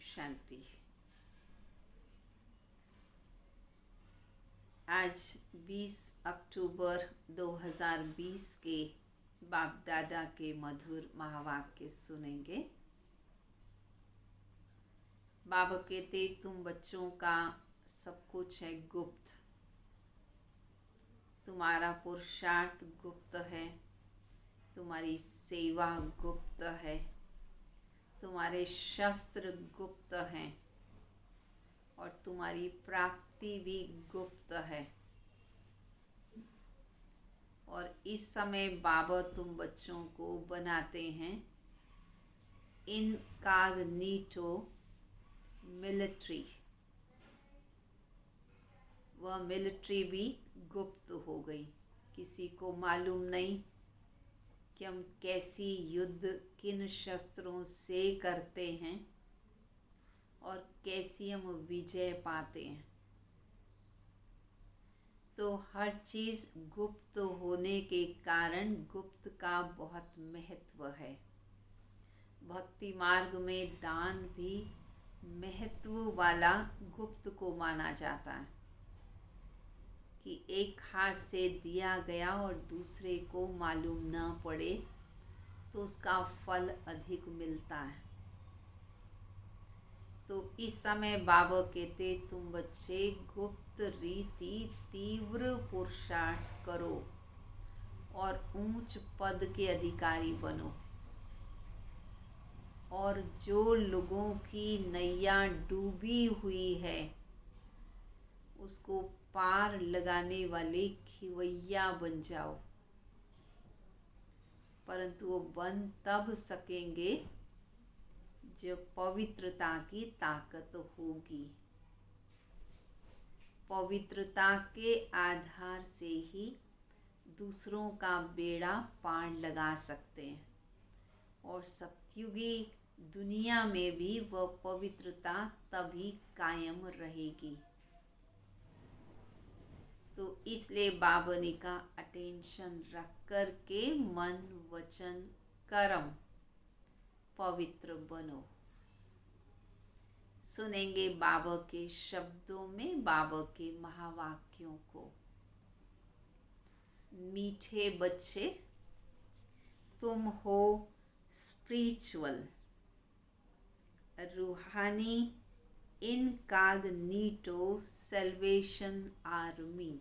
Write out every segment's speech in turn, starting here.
शांति। आज 20 अक्टूबर 2020 के बाप दादा के मधुर महावाक्य सुनेंगे। बाबा कहते तुम बच्चों का सब कुछ है गुप्त, तुम्हारा पुरुषार्थ गुप्त है, तुम्हारी सेवा गुप्त है, तुम्हारे शस्त्र गुप्त हैं और तुम्हारी प्राप्ति भी गुप्त है। और इस समय बाबा तुम बच्चों को बनाते हैं इनकॉग्निटो मिलिट्री। वह मिलिट्री भी गुप्त हो गई, किसी को मालूम नहीं कि हम कैसी युद्ध किन शस्त्रों से करते हैं और कैसी हम विजय पाते हैं। तो हर चीज़ गुप्त होने के कारण गुप्त का बहुत महत्व है। भक्ति मार्ग में दान भी महत्व वाला गुप्त को माना जाता है कि एक हाथ से दिया गया और दूसरे को मालूम ना पड़े तो उसका फल अधिक मिलता है। तो इस समय बाबा कहते तुम बच्चे गुप्त रीति तीव्र पुरुषार्थ करो और ऊंच पद के अधिकारी बनो। और जो लोगों की नैया डूबी हुई है उसको पार लगाने वाले खिवैया बन जाओ। परंतु वो बन तब सकेंगे जब पवित्रता की ताकत होगी। पवित्रता के आधार से ही दूसरों का बेड़ा पार लगा सकते हैं और सतयुगी दुनिया में भी वह पवित्रता तभी कायम रहेगी। तो इसलिए बाबा ने का अटेंशन रख कर के मन वचन कर्म पवित्र बनो। सुनेंगे बाबा के शब्दों में बाबा के महावाक्यों को। मीठे बच्चे तुम हो स्पिरिचुअल रूहानी इनकॉग्निटो सल्वेशन आर्मी।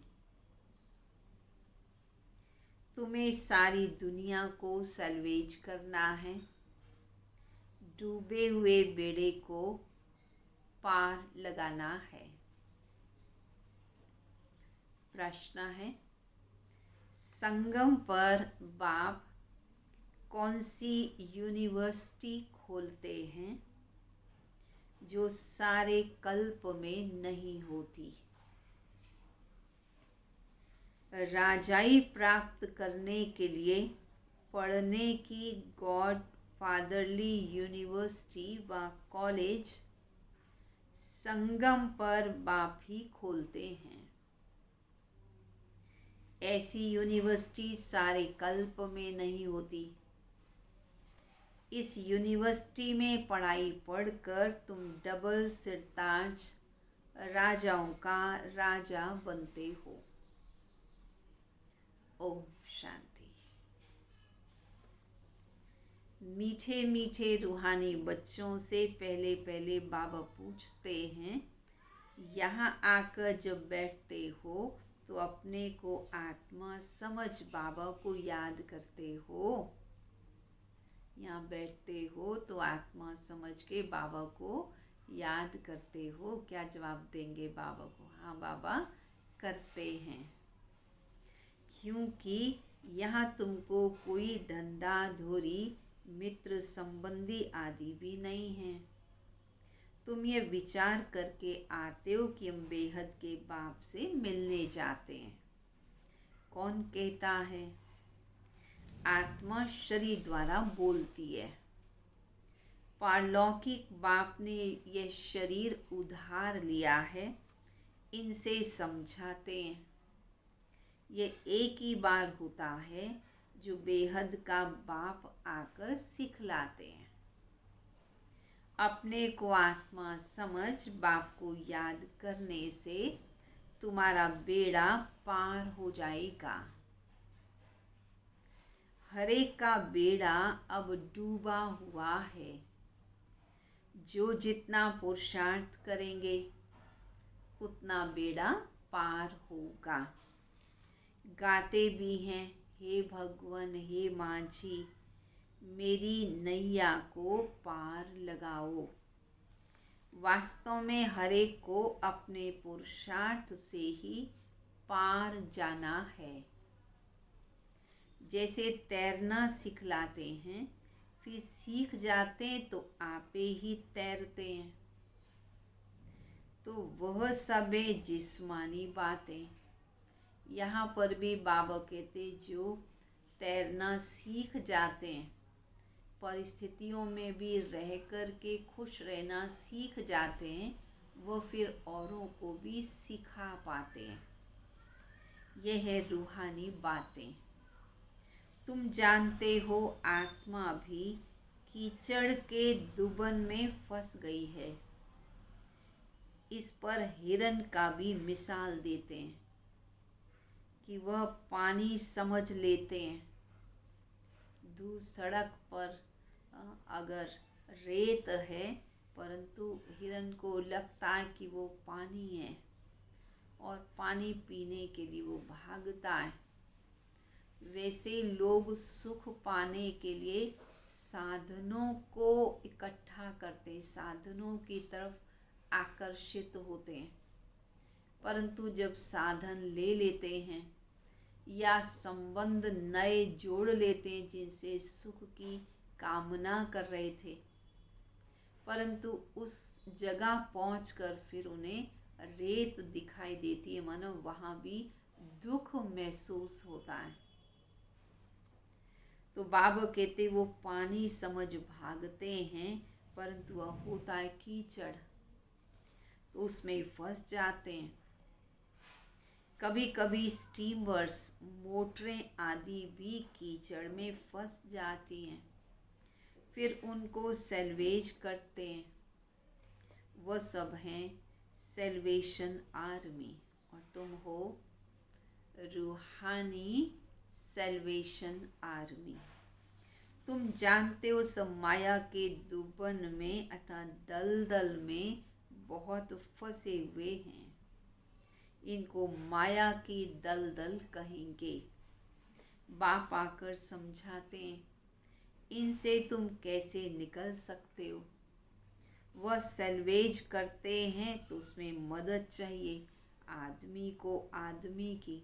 तुम्हें सारी दुनिया को सल्वेज करना है, डूबे हुए बेड़े को पार लगाना है। प्रश्न है, संगम पर बाप कौन सी यूनिवर्सिटी खोलते हैं जो सारे कल्प में नहीं होती? राजाई प्राप्त करने के लिए पढ़ने की गॉड फादरली यूनिवर्सिटी व कॉलेज संगम पर बाप ही खोलते हैं। ऐसी यूनिवर्सिटी सारे कल्प में नहीं होती। इस यूनिवर्सिटी में पढ़ाई पढ़कर तुम डबल सिरताज राजाओं का राजा बनते हो। ओम शांति। मीठे मीठे रूहानी बच्चों से पहले पहले बाबा पूछते हैं, यहाँ आकर जब बैठते हो तो अपने को आत्मा समझ बाबा को याद करते हो? यहाँ बैठते हो तो आत्मा समझ के बाबा को याद करते हो? क्या जवाब देंगे बाबा को? हाँ बाबा, करते हैं। क्योंकि यहाँ तुमको कोई धंधा धोरी मित्र संबंधी आदि भी नहीं है। तुम ये विचार करके आते हो कि हम बेहद के बाप से मिलने जाते हैं। कौन कहता है? आत्मा शरीर द्वारा बोलती है। पारलौकिक बाप ने यह शरीर उधार लिया है, इनसे समझाते हैं। ये एक ही बार होता है जो बेहद का बाप आकर सिखलाते हैं। अपने को आत्मा समझ बाप को याद करने से तुम्हारा बेड़ा पार हो जाएगा। हरेक का बेड़ा अब डूबा हुआ है। जो जितना पुरुषार्थ करेंगे उतना बेड़ा पार होगा। गाते भी हैं, हे भगवान हे माझी, मेरी नैया को पार लगाओ। वास्तव में हरेक को अपने पुरुषार्थ से ही पार जाना है। जैसे तैरना सिखलाते हैं, फिर सीख जाते हैं तो आपे ही तैरते हैं। तो वह सब है जिस्मानी बातें। यहाँ पर भी बाबा कहते जो तैरना सीख जाते हैं, परिस्थितियों में भी रह कर के खुश रहना सीख जाते हैं, वह फिर औरों को भी सिखा पाते हैं। यह है रूहानी बातें। तुम जानते हो आत्मा भी कीचड़ के दुबन में फंस गई है। इस पर हिरन का भी मिसाल देते हैं कि वह पानी समझ लेते हैं। दूर सड़क पर अगर रेत है, परंतु हिरन को लगता है कि वो पानी है और पानी पीने के लिए वो भागता है। वैसे लोग सुख पाने के लिए साधनों को इकट्ठा करते, साधनों की तरफ आकर्षित होते हैं, परंतु जब साधन ले लेते हैं या संबंध नए जोड़ लेते हैं जिनसे सुख की कामना कर रहे थे, परंतु उस जगह पहुंचकर फिर उन्हें रेत दिखाई देती है, मानो वहां भी दुख महसूस होता है। तो बाबा कहते वो पानी समझ भागते हैं, परंतु वह होता है कीचड़, तो उसमें फंस जाते हैं। कभी कभी स्टीमर्स, मोटरें आदि भी कीचड़ में फंस जाती हैं, फिर उनको सेल्वेज करते हैं। वह सब हैं सेल्वेशन आर्मी, और तुम हो रूहानी सेल्वेशन आर्मी। तुम जानते हो सब माया के दुबन में अर्थात दलदल में बहुत फंसे हुए हैं। इनको माया की दलदल कहेंगे। बाप आकर समझाते हैं इनसे तुम कैसे निकल सकते हो। वह सेल्वेज करते हैं तो उसमें मदद चाहिए आदमी को, आदमी की।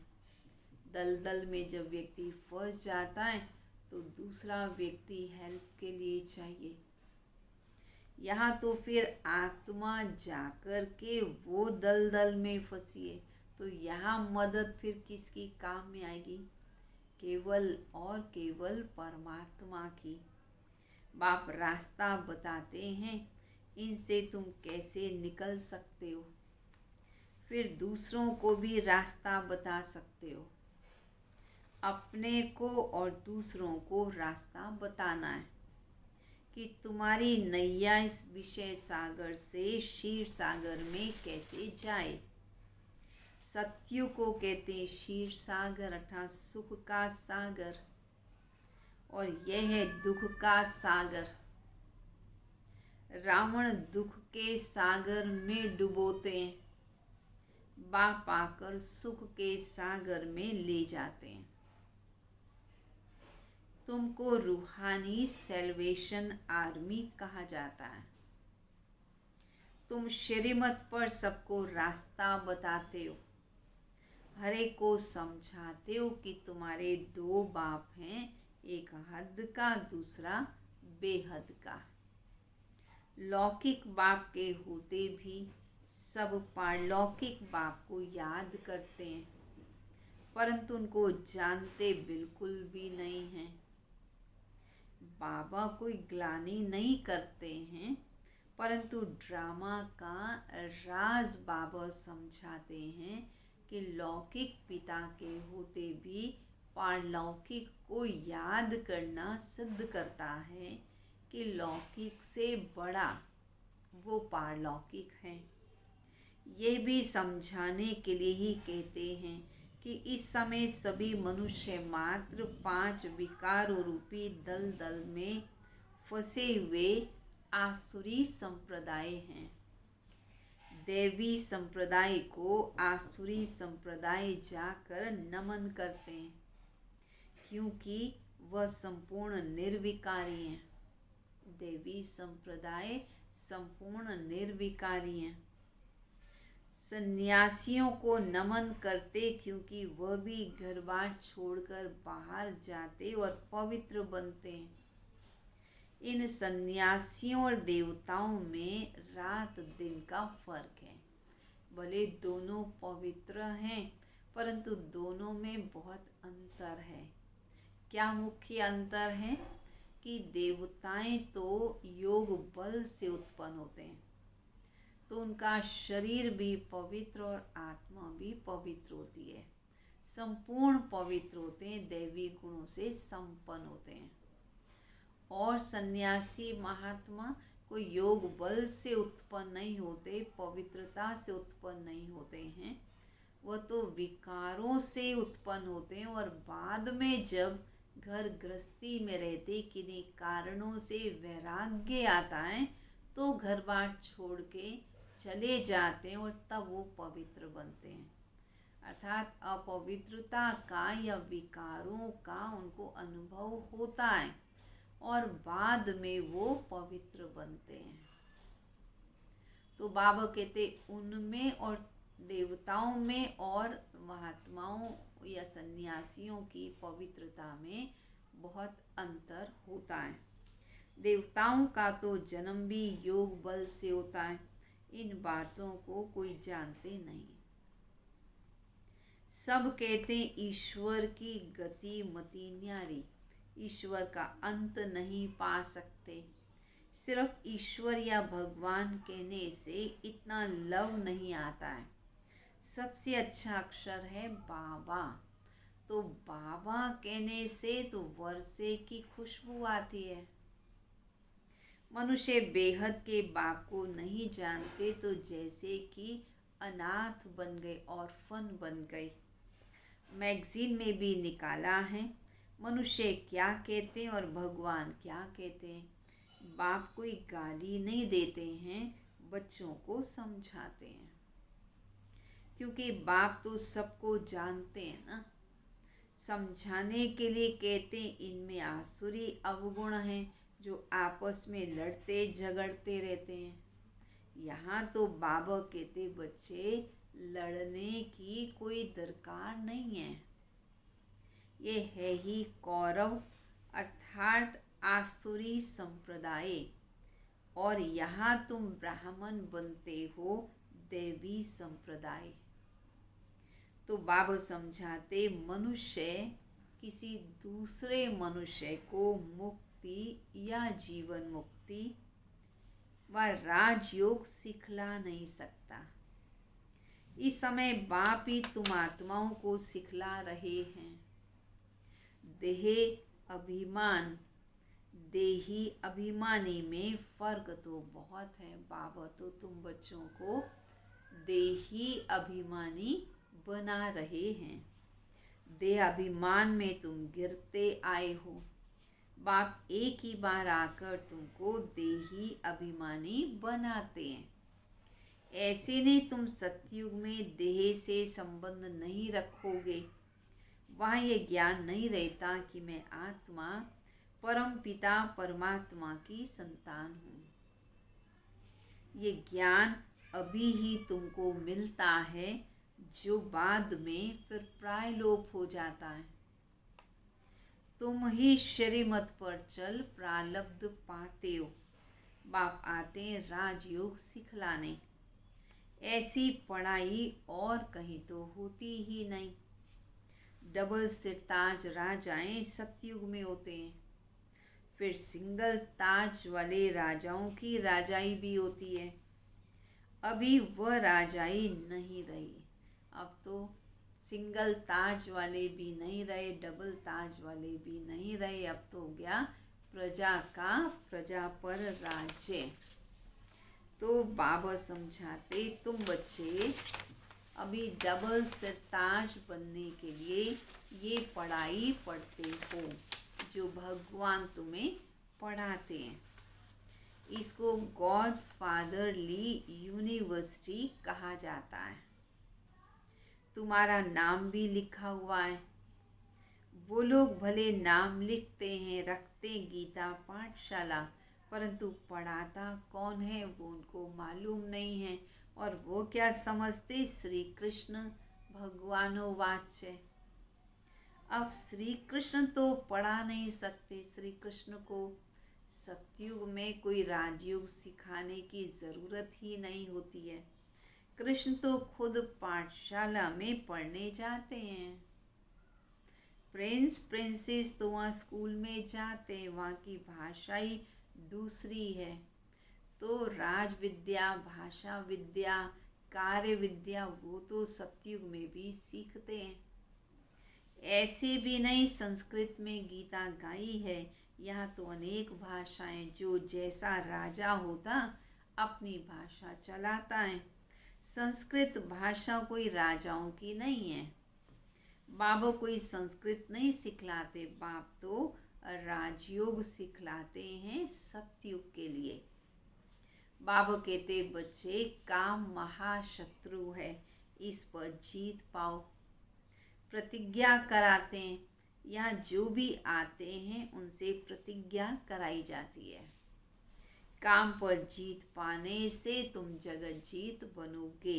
दलदल में जब व्यक्ति फंस जाता है तो दूसरा व्यक्ति हेल्प के लिए चाहिए। यहाँ तो फिर आत्मा जाकर के वो दलदल में फंसी है, तो यहाँ मदद फिर किसकी काम में आएगी? केवल और केवल परमात्मा की। बाप रास्ता बताते हैं इनसे तुम कैसे निकल सकते हो, फिर दूसरों को भी रास्ता बता सकते हो। अपने को और दूसरों को रास्ता बताना है कि तुम्हारी नैया इस विषय सागर से क्षीर सागर में कैसे जाए। सत्युग को कहते हैं क्षीर सागर अर्थात सुख का सागर, और यह है दुख का सागर। रावण दुख के सागर में डुबोते हैं, बाप आकर सुख के सागर में ले जाते हैं। तुमको रूहानी सेल्वेशन आर्मी कहा जाता है। तुम श्रीमत पर सबको रास्ता बताते हो, हर एक को समझाते हो कि तुम्हारे दो बाप हैं, एक हद का दूसरा बेहद का। लौकिक बाप के होते भी सब पारलौकिक बाप को याद करते हैं, परंतु उनको जानते बिल्कुल भी नहीं हैं। बाबा कोई ग्लानि नहीं करते हैं, परंतु ड्रामा का राज बाबा समझाते हैं कि लौकिक पिता के होते भी पारलौकिक को याद करना सिद्ध करता है कि लौकिक से बड़ा वो पारलौकिक हैं। ये भी समझाने के लिए ही कहते हैं कि इस समय सभी मनुष्य मात्र 5 विकारों रूपी दलदल में फंसे हुए आसुरी संप्रदाय हैं। देवी संप्रदाय को आसुरी संप्रदाय जाकर नमन करते हैं, क्योंकि वह संपूर्ण निर्विकारी हैं। देवी संप्रदाय संपूर्ण निर्विकारी हैं। सन्यासियों को नमन करते, क्योंकि वह भी घर बार छोड़कर बाहर जाते और पवित्र बनते हैं। इन सन्यासियों और देवताओं में रात दिन का फर्क है। भले दोनों पवित्र हैं, परंतु दोनों में बहुत अंतर है। क्या मुख्य अंतर है कि देवताएं तो योग बल से उत्पन्न होते हैं, तो उनका शरीर भी पवित्र और आत्मा भी पवित्र होती है, संपूर्ण पवित्र होते हैं, दैवी गुणों से संपन्न होते हैं। और सन्यासी महात्मा कोई योग बल से उत्पन्न नहीं होते, पवित्रता से उत्पन्न नहीं होते हैं, वह तो विकारों से उत्पन्न होते हैं। और बाद में जब घर गृहस्थी में रहते किन्हीं कारणों से वैराग्य आता है, तो घर बार छोड़ के चले जाते हैं और तब वो पवित्र बनते हैं। अर्थात अपवित्रता का या विकारों का उनको अनुभव होता है और बाद में वो पवित्र बनते हैं। तो बाबा कहते उनमें और देवताओं में और महात्माओं या सन्यासियों की पवित्रता में बहुत अंतर होता है। देवताओं का तो जन्म भी योग बल से होता है। इन बातों को कोई जानते नहीं। सब कहते ईश्वर की गति मति न्यारी, ईश्वर का अंत नहीं पा सकते। सिर्फ ईश्वर या भगवान कहने से इतना लव नहीं आता है। सबसे अच्छा अक्षर है बाबा, तो बाबा कहने से तो वर्षे की खुशबू आती है। मनुष्य बेहद के बाप को नहीं जानते, तो जैसे कि अनाथ बन गए, ऑर्फन बन गए। मैगजीन में भी निकाला है, मनुष्य क्या कहते हैं और भगवान क्या कहते हैं। बाप कोई गाली नहीं देते हैं, बच्चों को समझाते हैं, क्योंकि बाप तो सबको जानते हैं ना। समझाने के लिए कहते हैं इनमें आसुरी अवगुण हैं, जो आपस में लड़ते झगड़ते रहते हैं। यहाँ तो बाबा कहते बच्चे लड़ने की कोई दरकार नहीं है। ये है ही कौरव अर्थात आसुरी संप्रदाय, और यहाँ तुम ब्राह्मण बनते हो देवी संप्रदाय। तो बाबा समझाते मनुष्य किसी दूसरे मनुष्य को मुक्ति या जीवन मुक्ति व राजयोग सिखला नहीं सकता। इस समय बाप ही तुम आत्माओं को सिखला रहे हैं। देह अभिमान देही अभिमानी में फर्क तो बहुत है। बाबा तो तुम बच्चों को देही अभिमानी बना रहे हैं। देह अभिमान में तुम गिरते आए हो। बाप एक ही बार आकर तुमको देही अभिमानी बनाते हैं। ऐसे नहीं तुम सतयुग में देह से संबंध नहीं रखोगे। वहाँ ये ज्ञान नहीं रहता कि मैं आत्मा परम पिता परमात्मा की संतान हूँ। ये ज्ञान अभी ही तुमको मिलता है, जो बाद में फिर प्रायलोप हो जाता है। तुम ही श्रीमत पर चल प्रारब्ध पाते हो। बाप आते हैं राजयोग सिखलाने। ऐसी पढ़ाई और कहीं तो होती ही नहीं। डबल सिरताज राजाएं सतयुग में होते हैं, फिर सिंगल ताज वाले राजाओं की राजाई भी होती है। अभी वह राजाई नहीं रही। अब तो सिंगल ताज वाले भी नहीं रहे, डबल ताज वाले भी नहीं रहे। अब तो हो गया प्रजा का प्रजा पर राज्य। तो बाबा समझाते, तुम बच्चे अभी डबल सिरताज बनने के लिए ये पढ़ाई पढ़ते हो जो भगवान तुम्हें पढ़ाते हैं। इसको गॉड फादरली यूनिवर्सिटी कहा जाता है। तुम्हारा नाम भी लिखा हुआ है। वो लोग भले नाम लिखते हैं, रखते गीता पाठशाला, परंतु पढ़ाता कौन है वो उनको मालूम नहीं है। और वो क्या समझते, श्री कृष्ण भगवानोवाच्य। अब श्री कृष्ण तो पढ़ा नहीं सकते। श्री कृष्ण को सतयुग में कोई राजयोग सिखाने की ज़रूरत ही नहीं होती है। कृष्ण तो खुद पाठशाला में पढ़ने जाते हैं। प्रिंस प्रिंसेस तो वहाँ स्कूल में जाते हैं, वहाँ की भाषा ही दूसरी है। तो राज विद्या, भाषा विद्या, कार्य विद्या वो तो सतयुग में भी सीखते हैं। ऐसे भी नहीं संस्कृत में गीता गाई है, यहाँ तो अनेक भाषाएं, जो जैसा राजा होता अपनी भाषा चलाता है। संस्कृत भाषा कोई राजाओं की नहीं है। बाबा कोई संस्कृत नहीं सिखलाते, बाप तो राजयोग सिखलाते हैं सतयुग के लिए। बाबा कहते, बच्चे काम महाशत्रु है, इस पर जीत पाओ। प्रतिज्ञा कराते हैं। यहाँ जो भी आते हैं उनसे प्रतिज्ञा कराई जाती है। काम पर जीत पाने से तुम जगत जीत बनोगे।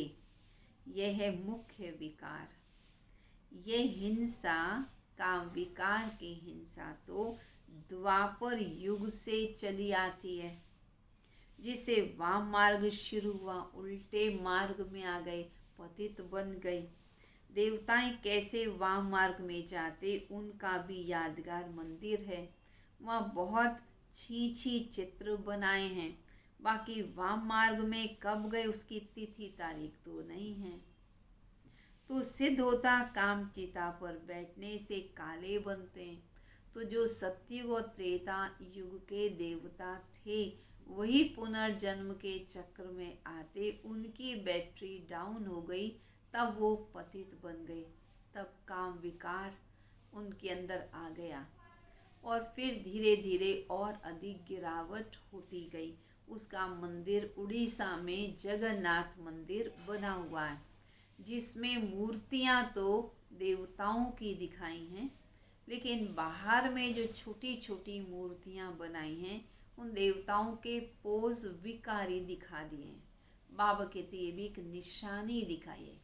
यह है मुख्य विकार। ये हिंसा, काम विकार की हिंसा तो द्वापर युग से चली आती है, जिसे वाम मार्ग शुरू हुआ, उल्टे मार्ग में आ गए, पतित बन गए। देवताएं कैसे वाम मार्ग में जाते, उनका भी यादगार मंदिर है। वहाँ बहुत छी चित्र बनाए हैं। बाकी वाम मार्ग में कब गए उसकी तिथि तारीख तो नहीं है। तो सिद्ध होता काम चिता पर बैठने से काले बनते हैं। तो जो सतयुग और त्रेता युग के देवता थे वही पुनर्जन्म के चक्र में आते, उनकी बैटरी डाउन हो गई, तब वो पतित बन गए। तब काम विकार उनके अंदर आ गया और फिर धीरे धीरे और अधिक गिरावट होती गई। उसका मंदिर उड़ीसा में जगन्नाथ मंदिर बना हुआ है, जिसमें मूर्तियां तो देवताओं की दिखाई हैं, लेकिन बाहर में जो छोटी छोटी मूर्तियां बनाई हैं उन देवताओं के पोज विकारी दिखा दिए हैं। बाबा कहते ये भी एक निशानी दिखाई है।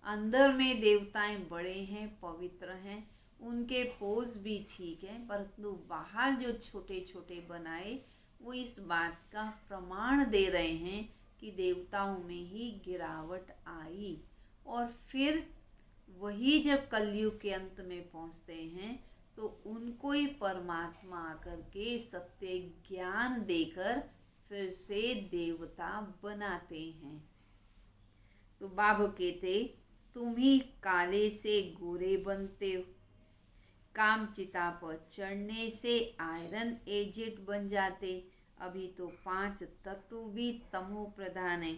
अंदर में देवताएं बड़े हैं, पवित्र हैं, उनके पोज भी ठीक है, परंतु बाहर जो छोटे छोटे बनाए वो इस बात का प्रमाण दे रहे हैं कि देवताओं में ही गिरावट आई। और फिर वही जब कलयुग के अंत में पहुंचते हैं तो उनको ही परमात्मा आकर के सत्य ज्ञान देकर फिर से देवता बनाते हैं। तो बाबा कहते, तुम ही काले से गोरे बनते हो। काम चिता पर चढ़ने से आयरन एजेड बन जाते। अभी तो 5 तत्व भी तमो प्रधान है,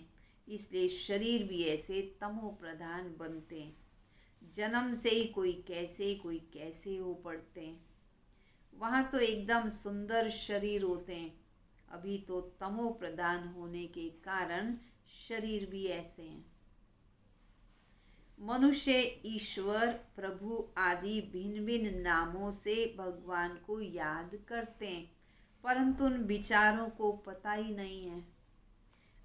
इसलिए शरीर भी ऐसे तमो प्रधान बनते हैं। जन्म से ही कोई कैसे हो पड़ते हैं। वहाँ तो एकदम सुंदर शरीर होते हैं, अभी तो तमो प्रधान होने के कारण शरीर भी ऐसे हैं। मनुष्य ईश्वर प्रभु आदि भिन्न भिन्न नामों से भगवान को याद करते हैं, परंतु उन विचारों को पता ही नहीं है।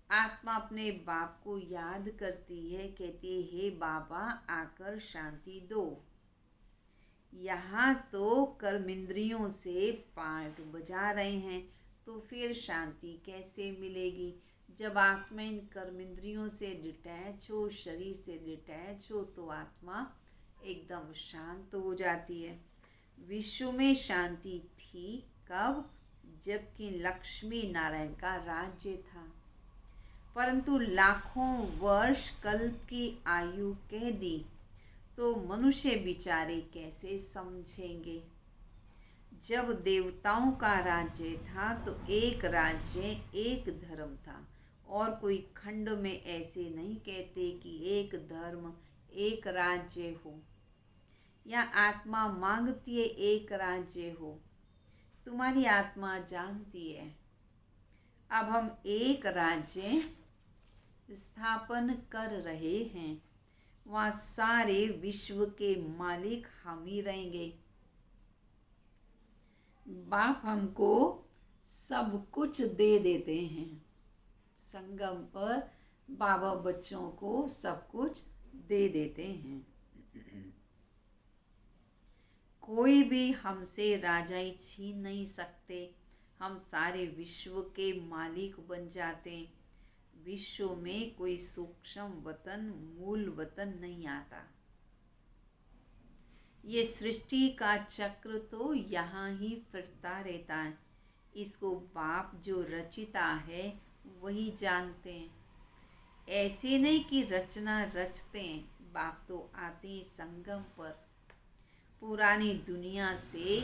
आत्मा अपने बाप को याद करती है, कहती है, हे बाबा आकर शांति दो। यहाँ तो कर्मेंद्रियों से पाठ बजा रहे हैं, तो फिर शांति कैसे मिलेगी? जब आत्मा इन कर्मेंद्रियों से डिटैच हो, शरीर से डिटैच हो, तो आत्मा एकदम शांत हो जाती है। विश्व में शांति थी कब? जबकि लक्ष्मी नारायण का राज्य था, परंतु लाखों वर्ष कल्प की आयु कह दी तो मनुष्य बिचारे कैसे समझेंगे। जब देवताओं का राज्य था तो एक राज्य एक धर्म था, और कोई खंड में ऐसे नहीं कहते कि एक धर्म एक राज्य हो, या आत्मा मांगती है एक राज्य हो। तुम्हारी आत्मा जानती है अब हम एक राज्य स्थापन कर रहे हैं, वहाँ सारे विश्व के मालिक हम ही रहेंगे। बाप हमको सब कुछ दे देते हैं। संगम पर बाबा बच्चों को सब कुछ दे देते हैं। कोई भी हमसे राजाई छीन नहीं सकते। हम सारे विश्व के मालिक बन जाते। विश्व में कोई सूक्ष्म वतन, मूल वतन नहीं आता। ये सृष्टि का चक्र तो यहाँ ही फिरता रहता है। इसको बाप जो रचिता है वही जानते हैं। ऐसे नहीं कि रचना रचते हैं। बाप तो आते हैं संगम पर पुरानी दुनिया से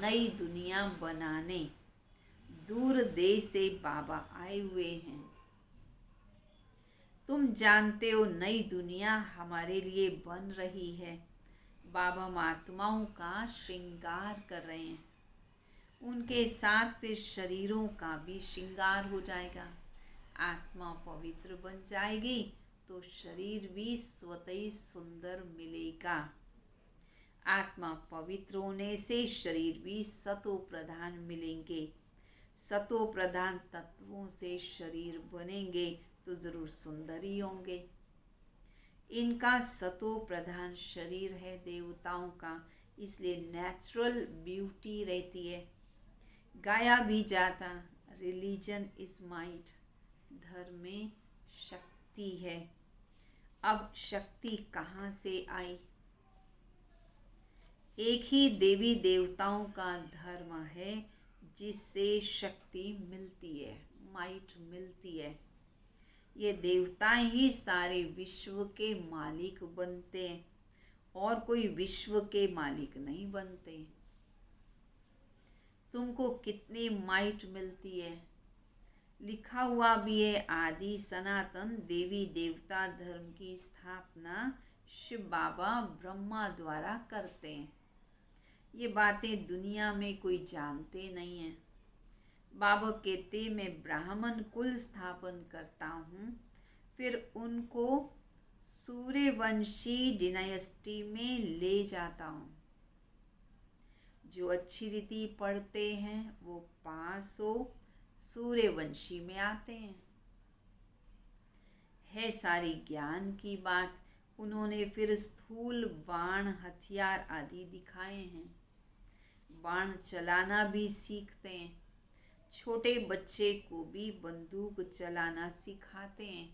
नई दुनिया बनाने। दूर देश से बाबा आए हुए हैं। तुम जानते हो नई दुनिया हमारे लिए बन रही है। बाबा आत्माओं का श्रृंगार कर रहे हैं। उनके साथ फिर शरीरों का भी श्रृंगार हो जाएगा। आत्मा पवित्र बन जाएगी तो शरीर भी स्वतः ही सुंदर मिलेगा। आत्मा पवित्र होने से शरीर भी सतो प्रधान मिलेंगे। सतो प्रधान तत्वों से शरीर बनेंगे तो जरूर सुंदर ही होंगे। इनका सतो प्रधान शरीर है देवताओं का, इसलिए नेचुरल ब्यूटी रहती है। गाया भी जाता, रिलीजन इज माइट, धर्म में शक्ति है। अब शक्ति कहाँ से आई? एक ही देवी देवताओं का धर्म है जिससे शक्ति मिलती है, माइट मिलती है। ये देवताएं ही सारे विश्व के मालिक बनते हैं और कोई विश्व के मालिक नहीं बनते। तुमको कितनी माइट मिलती है? लिखा हुआ भी है, आदि सनातन देवी देवता धर्म की स्थापना शिव बाबा ब्रह्मा द्वारा करते हैं। ये बातें दुनिया में कोई जानते नहीं है। बाबा कहते मैं ब्राह्मण कुल स्थापन करता हूँ, फिर उनको सूर्यवंशी डिनायस्टी में ले जाता हूँ। जो अच्छी रीति पढ़ते हैं वो 500 सूर्यवंशी में आते हैं। है सारी ज्ञान की बात। उन्होंने फिर स्थूल बाण, हथियार आदि दिखाए हैं। बाण चलाना भी सीखते हैं। छोटे बच्चे को भी बंदूक चलाना सिखाते हैं।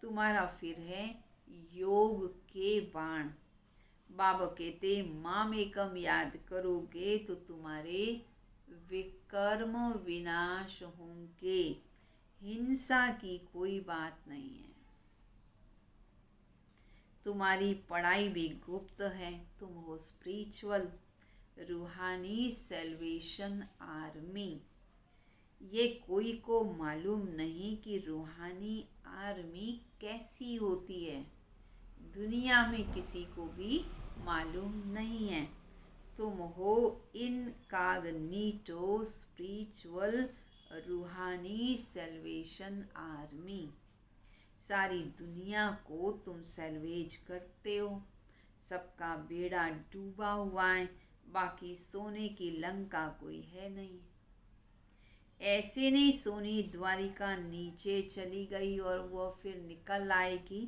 तुम्हारा फिर है योग के बाण। बाबा कहते माम एकम याद करोगे तो तुम्हारे विकर्म विनाश होंगे। हिंसा की कोई बात नहीं है। तुम्हारी पढ़ाई भी गुप्त है। तुम हो स्पिरिचुअल रूहानी सेल्वेशन आर्मी। ये कोई को मालूम नहीं कि रूहानी आर्मी कैसी होती है। दुनिया में किसी को भी मालूम नहीं है। तुम हो इनकॉग्निटो स्पिरिचुअल रूहानी सेल्वेशन आर्मी। सारी दुनिया को तुम सेल्वेज करते हो। सबका बेड़ा डूबा हुआ है, बाकी सोने की लंका कोई है नहीं। ऐसे नहीं सोनी द्वारिका नीचे चली गई और वो फिर निकल आएगी।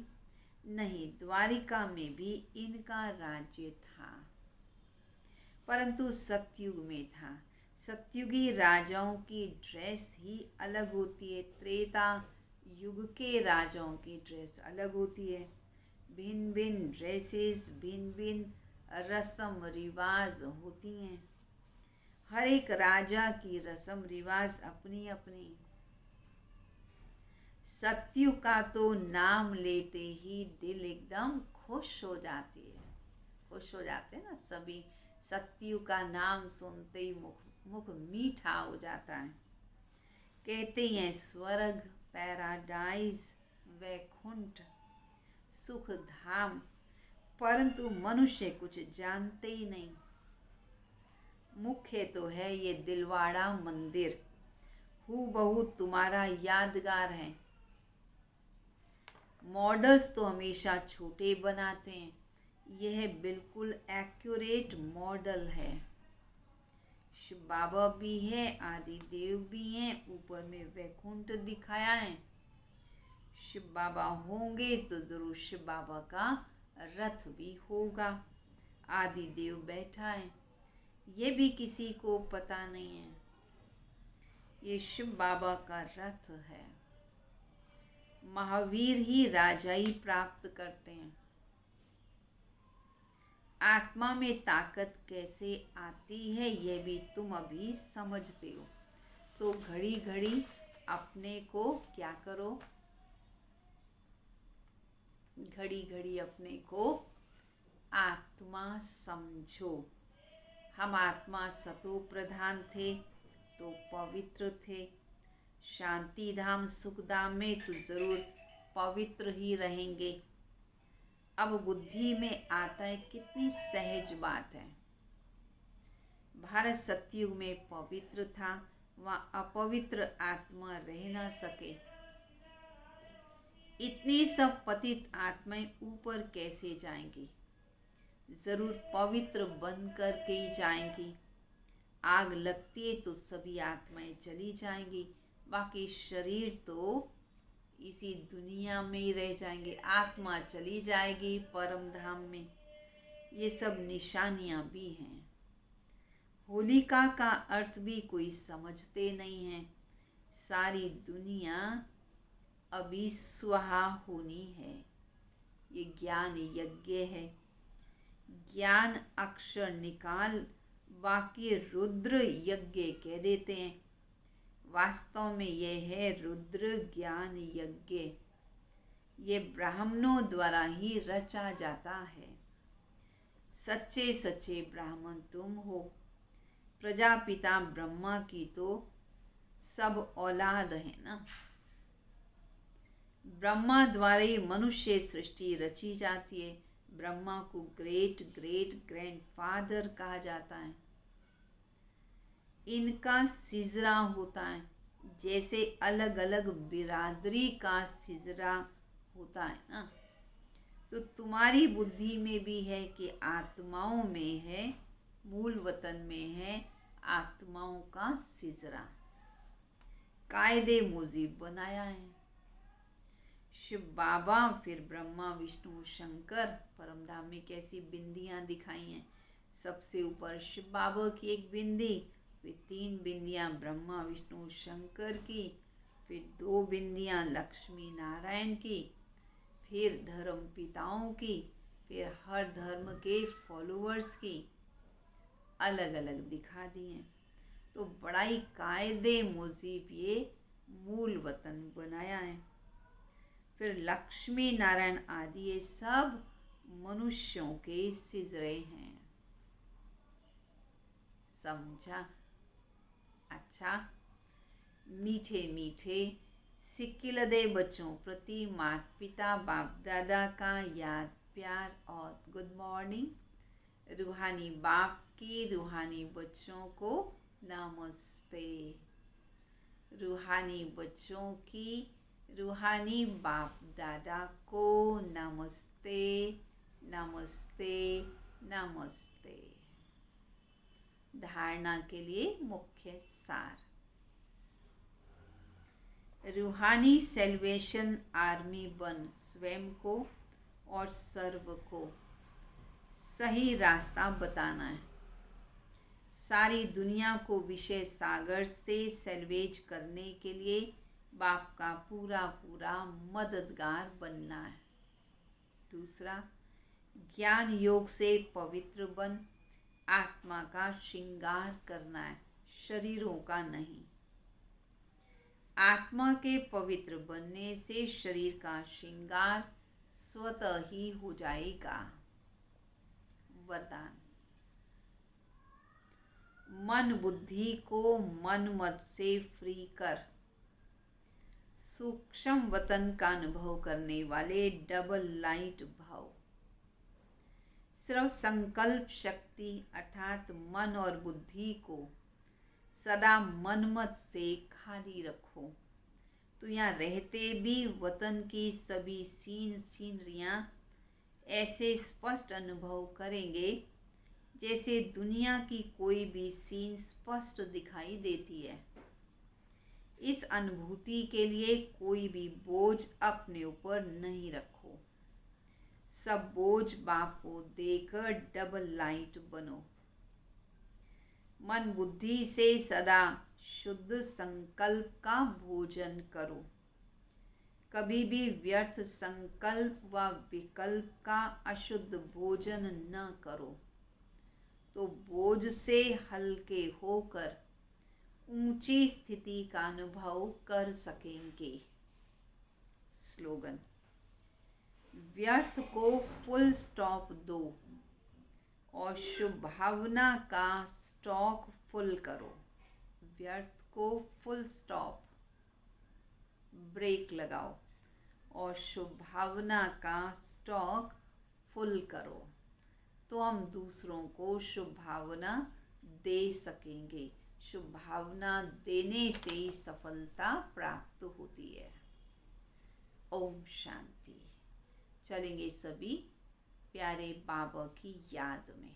नहीं, द्वारिका में भी इनका राज्य था, परंतु सतयुग में था। सतयुगी राजाओं की ड्रेस ही अलग होती है। त्रेता युग के राजाओं की ड्रेस अलग होती है। भिन्न भिन्न ड्रेसेस, भिन्न भिन्न रस्म रिवाज होती हैं। हर एक राजा की रस्म रिवाज अपनी अपनी। सतयुग का तो नाम लेते ही दिल एकदम खुश हो जाती है। खुश हो जाते हैं ना सभी। सतयुग का नाम सुनते ही मुख मीठा हो जाता है। कहते हैं स्वर्ग पैराडाइज, वैकुंठ, सुख धाम, परंतु मनुष्य कुछ जानते ही नहीं। मुख्य तो है ये दिलवाड़ा मंदिर, हूबहू तुम्हारा यादगार है। मॉडल्स तो हमेशा छोटे बनाते हैं, यह बिल्कुल एक्यूरेट मॉडल है। शिव बाबा भी है, आदि देव भी हैं, ऊपर में वैकुंठ दिखाया है। शिव बाबा होंगे तो जरूर शिव बाबा का रथ भी होगा, आदि देव बैठा है, ये भी किसी को पता नहीं है। ये शिव बाबा का रथ है। महावीर ही राजाई प्राप्त करते हैं। आत्मा में ताकत कैसे आती है यह भी तुम अभी समझते हो। तो घड़ी घड़ी अपने को क्या करो, घड़ी घड़ी अपने को आत्मा समझो। हम आत्मा सतो प्रधान थे तो पवित्र थे, शांति धाम सुख धाम में तो जरूर पवित्र ही रहेंगे। अब बुद्धि में आता है, कितनी सहज बात है। भारत सतयुग में पवित्र था, वहाँ अपवित्र आत्मा रह ना सके। इतनी सब पतित आत्माएं ऊपर कैसे जाएंगी? जरूर पवित्र बन कर के ही जाएंगी। आग लगती है तो सभी आत्माएं चली जाएंगी, बाकी शरीर तो इसी दुनिया में ही रह जाएंगे। आत्मा चली जाएगी परम धाम में। ये सब निशानियां भी हैं। होलिका का अर्थ भी कोई समझते नहीं है। सारी दुनिया अभी स्वाहा होनी है। ये ज्ञान यज्ञ है। ज्ञान अक्षर निकाल, बाकी रुद्र यज्ञ कह देते हैं। वास्तव में यह है रुद्र ज्ञान यज्ञ। ये ब्राह्मणों द्वारा ही रचा जाता है। सच्चे सच्चे ब्राह्मण तुम हो। प्रजापिता ब्रह्मा की तो सब औलाद है ना। ब्रह्मा द्वारा ही मनुष्य सृष्टि रची जाती है। ब्रह्मा को ग्रेट ग्रेट ग्रैंडफादर कहा जाता है। इनका सिजरा होता है, जैसे अलग अलग बिरादरी का सिजरा होता है ना। तो तुम्हारी बुद्धि में भी है कि आत्माओं में है, मूल वतन में है आत्माओं का सिजरा। कायदे मुजीब बनाया है। शिव बाबा, फिर ब्रह्मा विष्णु शंकर, परमधाम में कैसी बिंदियां दिखाई हैं। सबसे ऊपर शिव बाबा की एक बिंदी, फिर 3 बिंदियां ब्रह्मा विष्णु शंकर की, फिर 2 बिंदियां लक्ष्मी नारायण की, फिर धर्म पिताओं की, फिर हर धर्म के फॉलोअर्स की अलग अलग दिखा दी हैं। तो बड़ा ही कायदे मुजीब ये मूल वतन बनाया है। फिर लक्ष्मी नारायण आदि ये सब मनुष्यों के सिजरे हैं। समझा? अच्छा, मीठे मीठे सिक्किलदे बच्चों प्रति माता पिता बाप दादा का याद प्यार और गुड मॉर्निंग। रूहानी बाप की रूहानी बच्चों को नमस्ते। रूहानी बच्चों की रूहानी बाप दादा को नमस्ते नमस्ते नमस्ते। धारणा के लिए मुख्य सार। रूहानी सेल्वेशन आर्मी बन स्वयं को और सर्व को सही रास्ता बताना है। सारी दुनिया को विषय सागर से सेल्वेज करने के लिए बाप का पूरा पूरा मददगार बनना है। दूसरा, ज्ञान योग से पवित्र बन आत्मा का श्रृंगार करना है, शरीरों का नहीं। आत्मा के पवित्र बनने से शरीर का श्रृंगार स्वतः ही हो जाएगा। वरदान। मन बुद्धि को मन मत से फ्री कर। सूक्ष्म वतन का अनुभव करने वाले डबल लाइट भाव। सिर्फ संकल्प शक्ति अर्थात मन और बुद्धि को सदा मनमत से खाली रखो, तो यहाँ रहते भी वतन की सभी सीनरियाँ ऐसे स्पष्ट अनुभव करेंगे जैसे दुनिया की कोई भी सीन स्पष्ट दिखाई देती है। इस अनुभूति के लिए कोई भी बोझ अपने ऊपर नहीं रखो। सब बोझ बाप को देकर डबल लाइट बनो। मन बुद्धि से सदा शुद्ध संकल्प का भोजन करो। कभी भी व्यर्थ संकल्प व विकल्प का अशुद्ध भोजन न करो, तो बोझ से हल्के होकर ऊंची स्थिति का अनुभव कर सकेंगे। स्लोगन। व्यर्थ को फुल स्टॉप दो और शुभ भावना का स्टॉक फुल करो। व्यर्थ को फुल स्टॉप, ब्रेक लगाओ और शुभ भावना का स्टॉक फुल करो, तो हम दूसरों को शुभ भावना दे सकेंगे। शुभ भावना देने से ही सफलता प्राप्त होती है। ओम शांति। चलेंगे सभी प्यारे बाबा की याद में।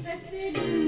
Sitting